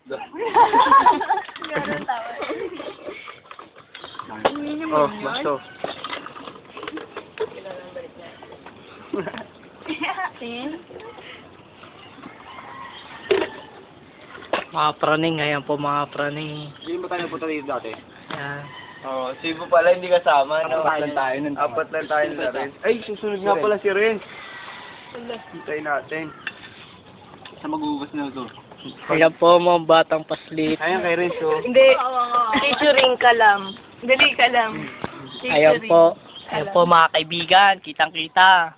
Ganun tawa. Oh, baso. Tin? Mga praning, ayan po mga praning. Hindi ba tayo napunta dito dati? Ayan. Oo, Cebu pala hindi kasama, no? Apat lang tayo nun. Apat lang tayo na rin. Ay, susunod nga pala si Renz. Hintayin natin. Sa mag-uubos na ito. Ayan po mga batang paslit. Ayan kay Renz, oh. Hindi. Featuring ka lang. Dali ka lang. Ayan po. Ayan po mga kaibigan, kitang-kita.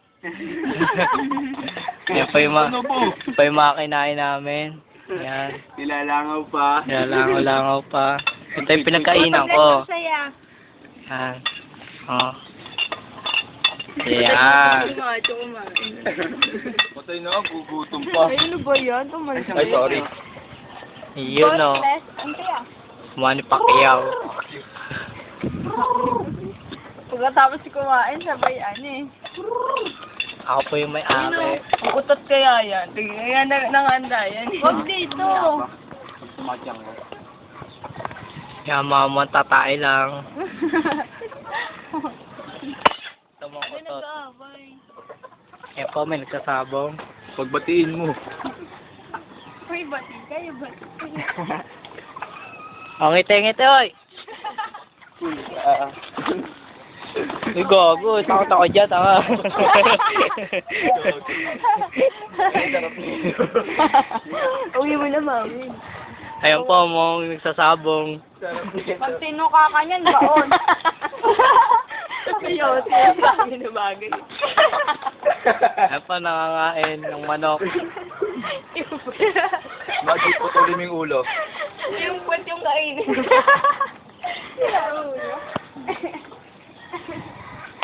Ayan po yung mga, po yung mga kinain namin. Ayan. Nilalangaw pa. Nilalangaw pa. Ito yung pinagkainan ko. Masaya. Ayan. Oh. Ayan. Patay na, gugutom pa. Ay, ano ba yan? Tumalis Ay, sorry. Yun o. Ang kaya? Manny Pacquiao. Pagkatapos kumain, sabay eh. Ako po yung may-ari. Utot kaya yan. Kaya nanganda yan. Huwag dito. Sumadyang mo. Yan mga tatay lang. Ito mga utot. Yan po may nagsasabong. Pagbatiin mo. Uy, bati kayo, bati kayo. O ngiti-ngiti oy. Uy gago, takot ako dyan, tanga. Uwi mo na, mami. Ayan po mga nagsasabong. Pag tinuka ka niyan, baon. Sayote, bagay na bagay. Ayan po nangangain ng manok. Bakit putulin mo yung ulo? Yung puwet yung kainin.